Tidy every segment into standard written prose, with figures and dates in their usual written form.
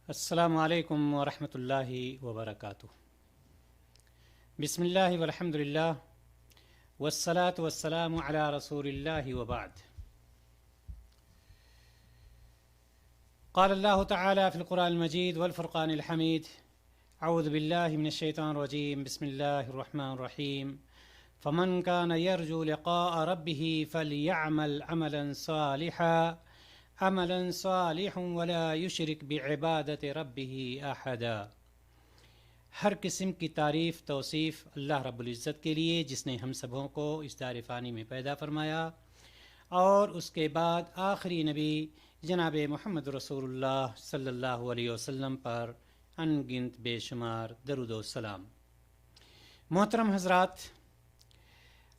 السلام علیکم ورحمۃ اللہ وبرکاتہ۔ بسم اللہ والحمد للہ والصلاة والسلام علی رسول اللہ وبعد۔ قال اللہ تعالی فی القرآن المجید والفرقان الحمید اعوذ باللہ من الشیطان الرجیم بسم اللہ الرحمن الرحیم فمن کان یرجو لقاء ربہ فلیعمل عملا صالحا ولا یشرک بعبادت ربہ احدا۔ ہر قسم کی تعریف توصیف اللہ رب العزت کے لیے جس نے ہم سبوں کو اس دار فانی میں پیدا فرمایا اور اس کے بعد آخری نبی جناب محمد رسول اللہ صلی اللہ علیہ وسلم پر ان گنت بے شمار درود و سلام۔ محترم حضرات،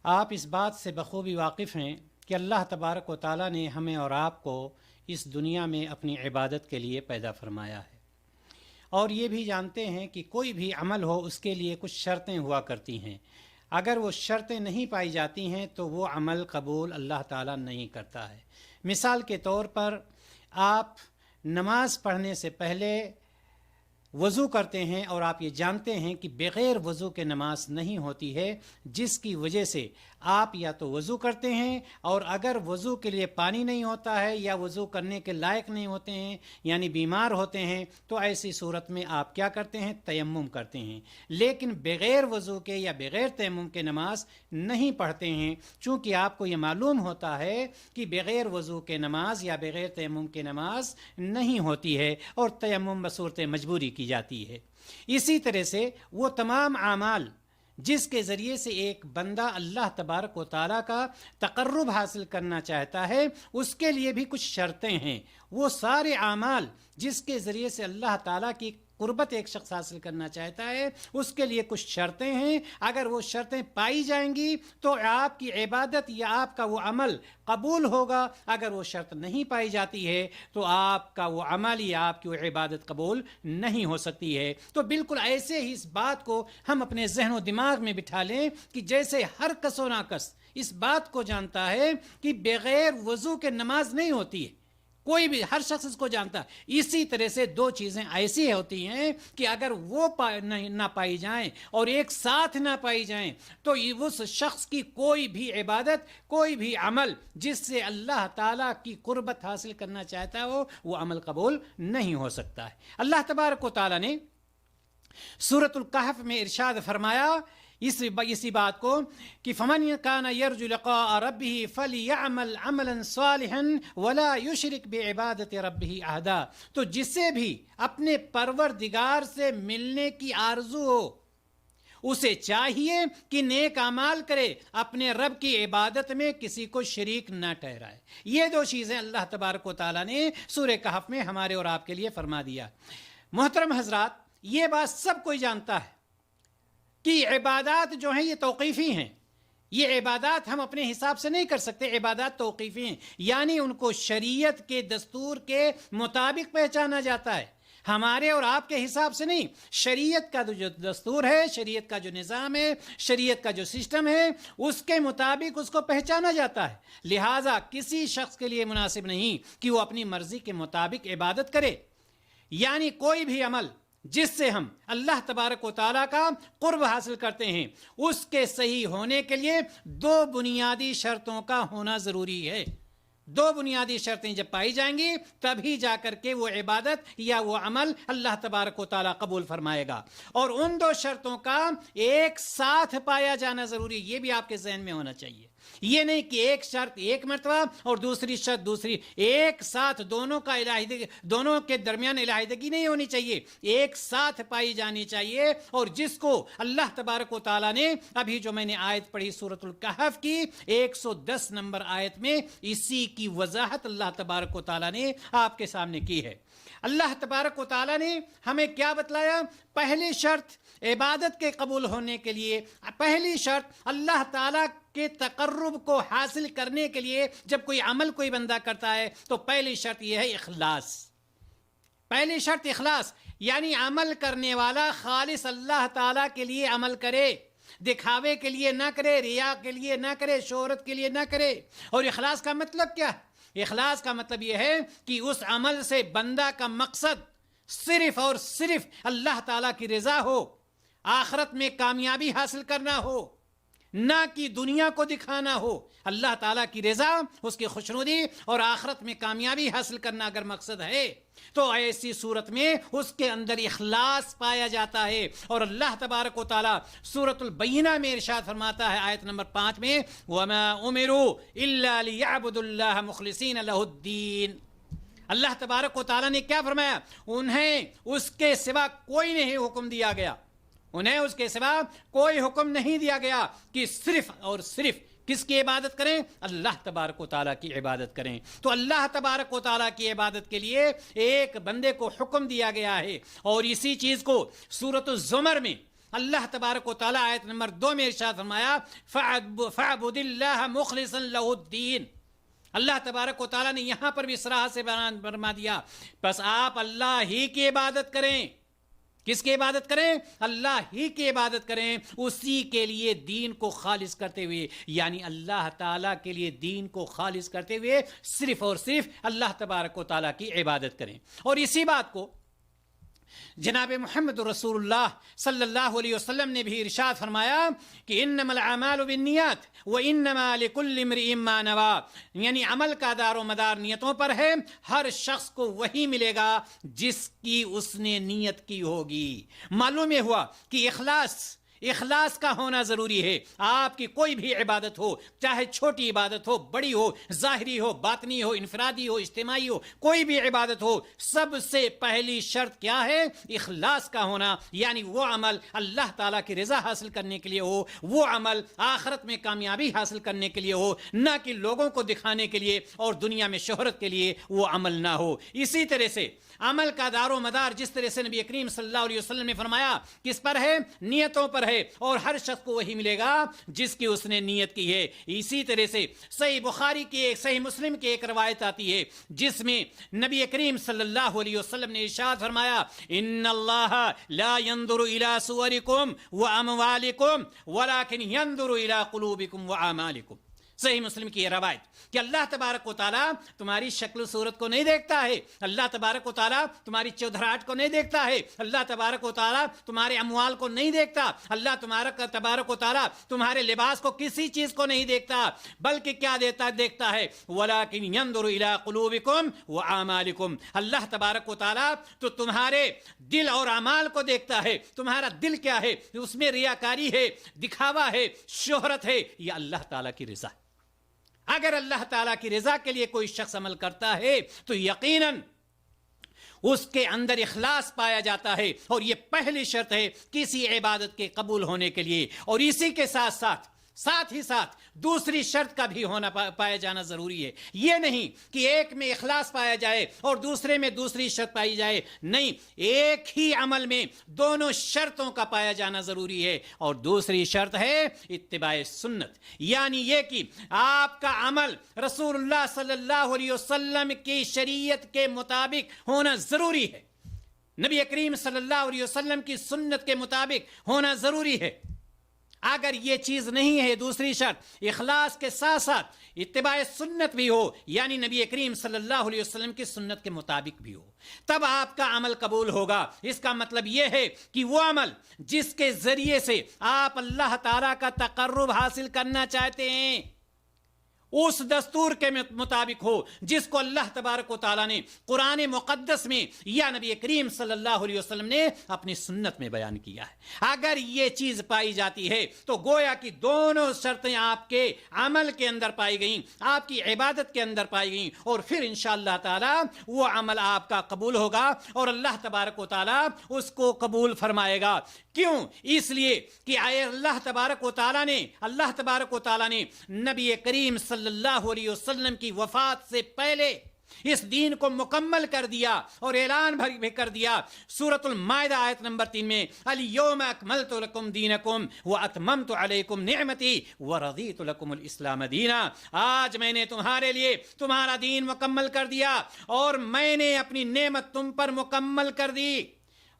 آپ اس بات سے بخوبی واقف ہیں کہ اللہ تبارک و تعالیٰ نے ہمیں اور آپ کو اس دنیا میں اپنی عبادت کے لیے پیدا فرمایا ہے، اور یہ بھی جانتے ہیں کہ کوئی بھی عمل ہو اس کے لیے کچھ شرطیں ہوا کرتی ہیں۔ اگر وہ شرطیں نہیں پائی جاتی ہیں تو وہ عمل قبول اللہ تعالیٰ نہیں کرتا ہے۔ مثال کے طور پر آپ نماز پڑھنے سے پہلے وضو کرتے ہیں اور آپ یہ جانتے ہیں کہ بغیر وضو کے نماز نہیں ہوتی ہے، جس کی وجہ سے آپ یا تو وضو کرتے ہیں، اور اگر وضو کے لیے پانی نہیں ہوتا ہے یا وضو کرنے کے لائق نہیں ہوتے ہیں یعنی بیمار ہوتے ہیں تو ایسی صورت میں آپ کیا کرتے ہیں؟ تیمم کرتے ہیں۔ لیکن بغیر وضو کے یا بغیر تیمم کے نماز نہیں پڑھتے ہیں، چونکہ آپ کو یہ معلوم ہوتا ہے کہ بغیر وضو کے نماز یا بغیر تیمم کے نماز نہیں ہوتی ہے اور تیمم بصورت مجبوری کی جاتی ہے۔ اسی طرح سے وہ تمام اعمال جس کے ذریعے سے ایک بندہ اللہ تبارک و تعالیٰ کا تقرب حاصل کرنا چاہتا ہے اس کے لیے بھی کچھ شرطیں ہیں۔ وہ سارے اعمال جس کے ذریعے سے اللہ تعالیٰ کی قربت ایک شخص حاصل کرنا چاہتا ہے اس کے لیے کچھ شرطیں ہیں۔ اگر وہ شرطیں پائی جائیں گی تو آپ کی عبادت یا آپ کا وہ عمل قبول ہوگا، اگر وہ شرط نہیں پائی جاتی ہے تو آپ کا وہ عمل یا آپ کی وہ عبادت قبول نہیں ہو سکتی ہے۔ تو بالکل ایسے ہی اس بات کو ہم اپنے ذہن و دماغ میں بٹھا لیں کہ جیسے ہر کس و ناکس اس بات کو جانتا ہے کہ بغیر وضو کے نماز نہیں ہوتی ہے، کوئی بھی ہر شخص اس کو جانتا ہے، اسی طرح سے دو چیزیں ایسی ہوتی ہیں کہ اگر وہ نہ پائی جائیں اور ایک ساتھ نہ پائی جائیں تو اس شخص کی کوئی بھی عبادت، کوئی بھی عمل جس سے اللہ تعالیٰ کی قربت حاصل کرنا چاہتا ہو وہ عمل قبول نہیں ہو سکتا ہے۔ اللہ تبارک و تعالیٰ نے سورۃ الکہف میں ارشاد فرمایا اسی بات کو کہ فمن کان یرجو لقاء ربہ فلیعمل عملا صالحا ولا یشرک بعبادت ربہ احدا۔ تو جسے بھی اپنے پروردگار سے ملنے کی آرزو ہو اسے چاہیے کہ نیک اعمال کرے، اپنے رب کی عبادت میں کسی کو شریک نہ ٹھہرائے۔ یہ دو چیزیں اللہ تبارک و تعالیٰ نے سورہ کہف میں ہمارے اور آپ کے لیے فرما دیا۔ محترم حضرات، یہ بات سب کوئی جانتا ہے کہ عبادات جو ہیں یہ توقیفی ہیں، یہ عبادات ہم اپنے حساب سے نہیں کر سکتے، عبادات توقیفی ہیں، یعنی ان کو شریعت کے دستور کے مطابق پہچانا جاتا ہے، ہمارے اور آپ کے حساب سے نہیں۔ شریعت کا جو دستور ہے، شریعت کا جو نظام ہے، شریعت کا جو سسٹم ہے اس کے مطابق اس کو پہچانا جاتا ہے۔ لہٰذا کسی شخص کے لیے مناسب نہیں کہ وہ اپنی مرضی کے مطابق عبادت کرے، یعنی کوئی بھی عمل جس سے ہم اللہ تبارک و تعالیٰ کا قرب حاصل کرتے ہیں اس کے صحیح ہونے کے لیے دو بنیادی شرطوں کا ہونا ضروری ہے۔ دو بنیادی شرطیں جب پائی جائیں گی تبھی جا کر کے وہ عبادت یا وہ عمل اللہ تبارک و تعالیٰ قبول فرمائے گا، اور ان دو شرطوں کا ایک ساتھ پایا جانا ضروری، یہ بھی آپ کے ذہن میں ہونا چاہیے۔ یہ نہیں کہ ایک شرط ایک مرتبہ اور دوسری شرط دوسری، ایک ساتھ دونوں کے درمیان علیحدگی نہیں ہونی چاہیے، ایک ساتھ پائی جانی چاہیے۔ اور جس کو اللہ تبارک و تعالیٰ نے ابھی جو میں نے آیت پڑھی سورۃ الکہف کی 110 نمبر آیت میں اسی کی وضاحت اللہ تبارک و تعالیٰ نے آپ کے سامنے کی ہے۔ اللہ تبارک و تعالیٰ نے ہمیں کیا بتلایا؟ پہلی شرط عبادت کے قبول ہونے کے لیے، پہلی شرط اللہ تعالیٰ کے تقرب کو حاصل کرنے کے لیے جب کوئی عمل کوئی بندہ کرتا ہے تو پہلی شرط یہ ہے اخلاص۔ پہلی شرط اخلاص، یعنی عمل کرنے والا خالص اللہ تعالیٰ کے لیے عمل کرے، دکھاوے کے لیے نہ کرے، ریا کے لیے نہ کرے، شہرت کے لیے نہ کرے۔ اور اخلاص کا مطلب کیا ہے؟ اخلاص کا مطلب یہ ہے کہ اس عمل سے بندہ کا مقصد صرف اور صرف اللہ تعالیٰ کی رضا ہو، آخرت میں کامیابی حاصل کرنا ہو، نہ کہ دنیا کو دکھانا ہو، اللہ تعالیٰ کی رضا، اس کی خوشنودی اور آخرت میں کامیابی حاصل کرنا اگر مقصد ہے تو ایسی صورت میں اس کے اندر اخلاص پایا جاتا ہے۔ اور اللہ تبارک و تعالیٰ سورۃ البینہ میں ارشاد فرماتا ہے آیت نمبر 5 میں وَمَا أُمِرُوا إِلَّا لِيَعْبُدُوا اللَّهَ مُخْلِصِينَ لَهُ الدِّينَ۔ اللہ تبارک و تعالیٰ نے کیا فرمایا؟ انہیں اس کے سوا کوئی نہیں حکم دیا گیا، انہیں اس کے سوا کوئی حکم نہیں دیا گیا کہ صرف اور صرف کس کی عبادت کریں؟ اللہ تبارک و تعالیٰ کی عبادت کریں۔ تو اللہ تبارک و تعالیٰ کی عبادت کے لیے ایک بندے کو حکم دیا گیا ہے، اور اسی چیز کو سورۃ الزمر میں اللہ تبارک و تعالیٰ آیت نمبر 2 میں ارشاد فرمایا فَاعْبُدِ اللَّهَ مُخْلِصًا لَهُ الدِّينَ۔ اللہ تبارک و تعالیٰ نے یہاں پر بھی صراحت سے بیان فرما دیا، بس آپ اللہ ہی کی عبادت کریں۔ کس کی عبادت کریں؟ اللہ ہی کی عبادت کریں، اسی کے لیے دین کو خالص کرتے ہوئے، یعنی اللہ تعالیٰ کے لیے دین کو خالص کرتے ہوئے صرف اور صرف اللہ تبارک و تعالیٰ کی عبادت کریں۔ اور اسی بات کو جناب محمد رسول اللہ صلی اللہ علیہ وسلم نے بھی ارشاد فرمایا کہ انما الاعمال بالنیات وانما لکل امرئ ما نوى، یعنی عمل کا دار و مدار نیتوں پر ہے، ہر شخص کو وہی ملے گا جس کی اس نے نیت کی ہوگی۔ معلوم یہ ہوا کہ اخلاص کا ہونا ضروری ہے۔ آپ کی کوئی بھی عبادت ہو، چاہے چھوٹی عبادت ہو، بڑی ہو، ظاہری ہو، باطنی ہو، انفرادی ہو، اجتماعی ہو، کوئی بھی عبادت ہو، سب سے پہلی شرط کیا ہے؟ اخلاص کا ہونا، یعنی وہ عمل اللہ تعالیٰ کی رضا حاصل کرنے کے لیے ہو، وہ عمل آخرت میں کامیابی حاصل کرنے کے لیے ہو، نہ کہ لوگوں کو دکھانے کے لیے اور دنیا میں شہرت کے لیے وہ عمل نہ ہو۔ اسی طرح سے عمل کا دار و مدار جس طرح سے نبی کریم صلی اللہ علیہ وسلم نے فرمایا کس پر ہے؟ نیتوں پر ہے، اور ہر شخص کو وہی ملے گا جس کی اس نے نیت کی ہے۔ اسی طرح سے صحیح بخاری کی صحیح مسلم کی ایک روایت آتی ہے جس میں نبی کریم صلی اللہ علیہ وسلم نے ارشاد فرمایا ان اللہ لا ينظر الى صورکم واموالکم ولكن ينظر الى قلوبکم واعمالکم۔ صحیح مسلم کی یہ روایت کہ اللہ تبارک و تعالیٰ تمہاری شکل و صورت کو نہیں دیکھتا ہے، اللہ تبارک و تعالیٰ تمہاری چودھراہٹ کو نہیں دیکھتا ہے، اللہ تبارک و تعالیٰ تمہارے اموال کو نہیں دیکھتا، اللہ تبارک و تعالیٰ تمہارے لباس کو، کسی چیز کو نہیں دیکھتا، بلکہ کیا دیکھتا ہے وَلَكِنْ يَنْظُرُ إِلَىٰ قُلُوبِكُمْ وَأَعْمَالِكُمْ۔ اللہ تبارک و تعالیٰ تو تمہارے دل اور اعمال کو دیکھتا ہے۔ تمہارا دل کیا ہے؟ اس میں ریاکاری ہے، دکھاوا ہے، شہرت ہے، یہ اللہ تعالیٰ کی رضا ہے۔ اگر اللہ تعالیٰ کی رضا کے لیے کوئی شخص عمل کرتا ہے تو یقیناً اس کے اندر اخلاص پایا جاتا ہے، اور یہ پہلی شرط ہے کسی عبادت کے قبول ہونے کے لیے۔ اور اسی کے ساتھ ہی دوسری شرط کا بھی ہونا پایا جانا ضروری ہے۔ یہ نہیں کہ ایک میں اخلاص پایا جائے اور دوسرے میں دوسری شرط پائی جائے، نہیں، ایک ہی عمل میں دونوں شرطوں کا پایا جانا ضروری ہے۔ اور دوسری شرط ہے اتباع سنت، یعنی یہ کہ آپ کا عمل رسول اللہ صلی اللہ علیہ وسلم کی شریعت کے مطابق ہونا ضروری ہے، نبی کریم صلی اللہ علیہ وسلم کی سنت کے مطابق ہونا ضروری ہے۔ اگر یہ چیز نہیں ہے، دوسری شرط اخلاص کے ساتھ ساتھ اتباع سنت بھی ہو، یعنی نبی کریم صلی اللہ علیہ وسلم کی سنت کے مطابق بھی ہو، تب آپ کا عمل قبول ہوگا۔ اس کا مطلب یہ ہے کہ وہ عمل جس کے ذریعے سے آپ اللہ تعالیٰ کا تقرب حاصل کرنا چاہتے ہیں اس دستور کے مطابق ہو جس کو اللہ تبارک و تعالیٰ نے قرآن مقدس میں یا نبی کریم صلی اللہ علیہ وسلم نے اپنی سنت میں بیان کیا ہے۔ اگر یہ چیز پائی جاتی ہے تو گویا کہ دونوں شرطیں آپ کے عمل کے اندر پائی گئیں، آپ کی عبادت کے اندر پائی گئیں، اور پھر انشاءاللہ تعالیٰ وہ عمل آپ کا قبول ہوگا اور اللہ تبارک و تعالیٰ اس کو قبول فرمائے گا۔ کیوں؟ اس لیے کہ اللہ تبارک و تعالیٰ نے نبی کریم صلی اللہ علیہ وسلم کی وفات سے پہلے اس دین کو مکمل کر دیا اور اعلان بھی کر دیا۔ سورۃ المائدہ آیت نمبر 3 میں الیوم اکملت لکم دینکم واتممت علیکم نعمتی ورضیت لکم الاسلام دینا۔ آج میں نے تمہارے لیے تمہارا دین مکمل کر دیا اور میں نے اپنی نعمت تم پر مکمل کر دی،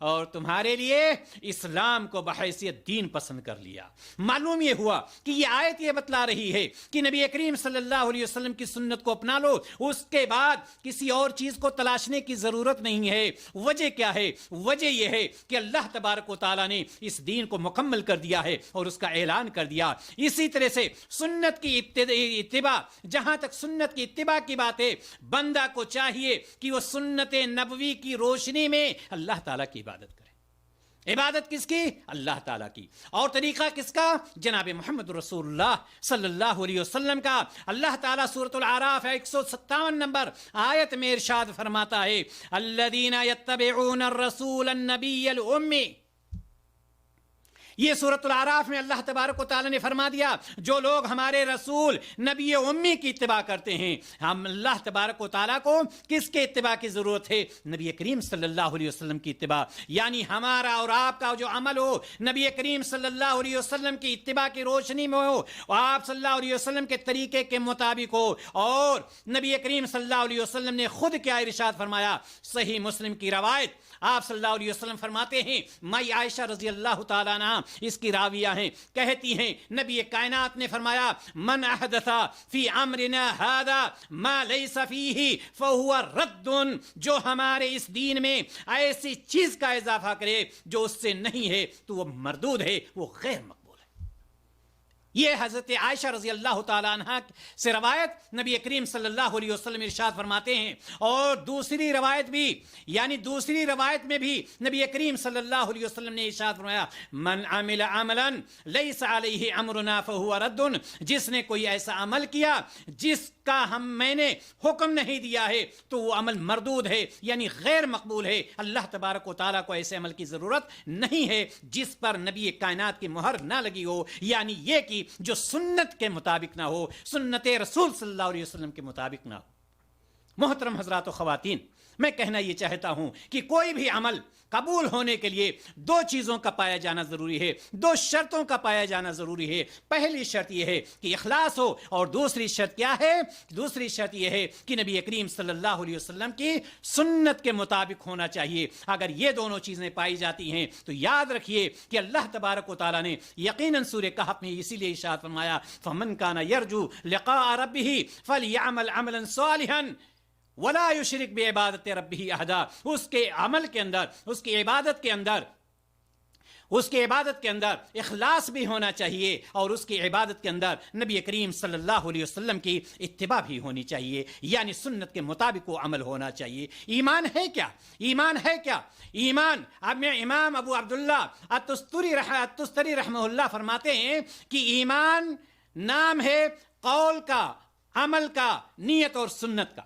اور تمہارے لیے اسلام کو بحیثیت دین پسند کر لیا۔ معلوم یہ ہوا کہ یہ آیت یہ بتلا رہی ہے کہ نبی کریم صلی اللہ علیہ وسلم کی سنت کو اپنا لو، اس کے بعد کسی اور چیز کو تلاشنے کی ضرورت نہیں ہے۔ وجہ کیا ہے؟ وجہ یہ ہے کہ اللہ تبارک و تعالیٰ نے اس دین کو مکمل کر دیا ہے اور اس کا اعلان کر دیا۔ اسی طرح سے سنت کی اتباع، جہاں تک سنت کی اتباع کی بات ہے، بندہ کو چاہیے کہ وہ سنت نبوی کی روشنی میں اللہ تعالیٰ کی عبادت کرے۔ عبادت کس کی؟ اللہ تعالیٰ کی۔ اور طریقہ کس کا؟ جناب محمد رسول اللہ صلی اللہ علیہ وسلم کا۔ اللہ تعالیٰ سورۃ الاعراف 157 نمبر آیت میں ارشاد فرماتا ہے، الذین یتبعون الرسول النبی الامی۔ یہ سورۃ الاعراف میں اللہ تبارک و تعالیٰ نے فرما دیا، جو لوگ ہمارے رسول نبی امی کی اتباع کرتے ہیں۔ ہم اللہ تبارک و تعالیٰ کو کس کے اتباع کی ضرورت ہے؟ نبی کریم صلی اللہ علیہ وسلم کی اتباع، یعنی ہمارا اور آپ کا جو عمل ہو نبی کریم صلی اللہ علیہ وسلم کی اتباع کی روشنی میں ہو، آپ صلی اللہ علیہ وسلم کے طریقے کے مطابق ہو۔ اور نبی کریم صلی اللہ علیہ وسلم نے خود کیا ارشاد فرمایا؟ صحیح مسلم کی روایت، آپ صلی اللہ علیہ وسلم فرماتے ہیں، مائی عائشہ رضی اللہ تعالیٰ عنہ اس کی راویہ ہیں، کہتی ہیں نبی کائنات نے فرمایا، من احدث فی امرنا ھذا ما لیس فیہ فہو رد، جو ہمارے اس دین میں ایسی چیز کا اضافہ کرے جو اس سے نہیں ہے تو وہ مردود ہے، وہ غیر مقبول۔ یہ حضرت عائشہ رضی اللہ تعالیٰ عنہ سے روایت نبی کریم صلی اللہ علیہ وسلم ارشاد فرماتے ہیں۔ اور دوسری روایت بھی، یعنی دوسری روایت میں بھی نبی کریم صلی اللہ علیہ وسلم نے ارشاد فرمایا، من عمل عملا لیس علیہ امرنا فہو رد، جس نے کوئی ایسا عمل کیا جس کا میں نے حکم نہیں دیا ہے تو وہ عمل مردود ہے، یعنی غیر مقبول ہے۔ اللہ تبارک و تعالیٰ کو ایسے عمل کی ضرورت نہیں ہے جس پر نبی کائنات کی مہر نہ لگی ہو، یعنی یہ کہ جو سنت کے مطابق نہ ہو، سنت رسول صلی اللہ علیہ وسلم کے مطابق نہ ہو۔ محترم حضرات و خواتین، میں کہنا یہ چاہتا ہوں کہ کوئی بھی عمل قبول ہونے کے لیے دو چیزوں کا پایا جانا ضروری ہے، دو شرطوں کا پایا جانا ضروری ہے۔ پہلی شرط یہ ہے کہ اخلاص ہو، اور دوسری شرط کیا ہے؟ دوسری شرط یہ ہے کہ نبی کریم صلی اللہ علیہ وسلم کی سنت کے مطابق ہونا چاہیے۔ اگر یہ دونوں چیزیں پائی جاتی ہیں تو یاد رکھیے کہ اللہ تبارک و تعالیٰ نے یقیناً سورہ کہف میں اسی لیے ارشاد فرمایا، فمن کان یرجو لقاء ربہ فلیعمل عملا صالحا ولا یشرک بعبادت ربہ احدا۔ اس کے عمل کے اندر، اس کی عبادت کے اندر اخلاص بھی ہونا چاہیے، اور اس کی عبادت کے اندر نبی کریم صلی اللہ علیہ وسلم کی اتباع بھی ہونی چاہیے، یعنی سنت کے مطابق وہ عمل ہونا چاہیے۔ ایمان ہے کیا؟ ایمان ہے کیا؟ ایمان، اب میں امام ابو عبداللہ التستری رحمہ اللہ فرماتے ہیں کہ ایمان نام ہے قول کا، عمل کا، نیت اور سنت کا۔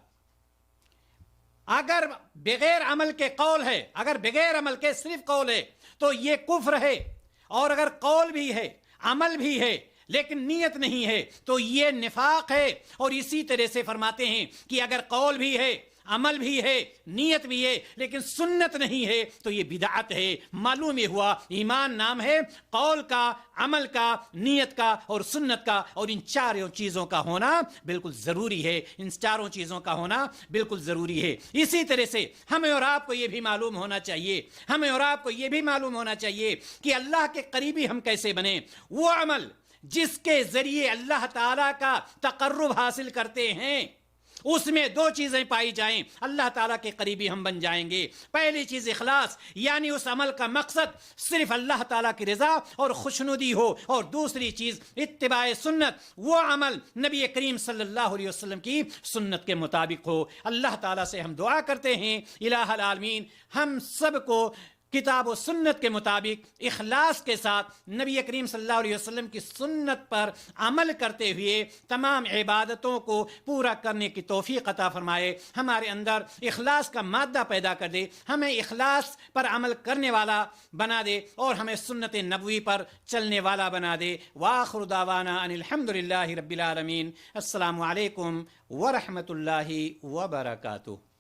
اگر بغیر عمل کے قول ہے، اگر بغیر عمل کے صرف قول ہے تو یہ کفر ہے، اور اگر قول بھی ہے، عمل بھی ہے، لیکن نیت نہیں ہے تو یہ نفاق ہے۔ اور اسی طرح سے فرماتے ہیں کہ اگر قول بھی ہے، عمل بھی ہے، نیت بھی ہے، لیکن سنت نہیں ہے تو یہ بدعت ہے۔ معلوم یہ ہوا ایمان نام ہے قول کا، عمل کا، نیت کا اور سنت کا، اور ان چاروں چیزوں کا ہونا بالکل ضروری ہے، ان چاروں چیزوں کا ہونا بالکل ضروری ہے۔ اسی طرح سے ہمیں اور آپ کو یہ بھی معلوم ہونا چاہیے، ہمیں اور آپ کو یہ بھی معلوم ہونا چاہیے کہ اللہ کے قریبی ہم کیسے بنیں۔ وہ عمل جس کے ذریعے اللہ تعالیٰ کا تقرب حاصل کرتے ہیں، اس میں دو چیزیں پائی جائیں، اللہ تعالیٰ کے قریبی ہم بن جائیں گے۔ پہلی چیز اخلاص، یعنی اس عمل کا مقصد صرف اللہ تعالیٰ کی رضا اور خوشنودی ہو، اور دوسری چیز اتباع سنت، وہ عمل نبی کریم صلی اللہ علیہ وسلم کی سنت کے مطابق ہو۔ اللہ تعالیٰ سے ہم دعا کرتے ہیں الہ العالمین ہم سب کو کتاب و سنت کے مطابق اخلاص کے ساتھ نبی کریم صلی اللہ علیہ وسلم کی سنت پر عمل کرتے ہوئے تمام عبادتوں کو پورا کرنے کی توفیق عطا فرمائے، ہمارے اندر اخلاص کا مادہ پیدا کر دے، ہمیں اخلاص پر عمل کرنے والا بنا دے، اور ہمیں سنت نبوی پر چلنے والا بنا دے۔ وآخر دعوانا ان الحمدللہ رب العالمین۔ السلام علیکم ورحمۃ اللہ وبرکاتہ۔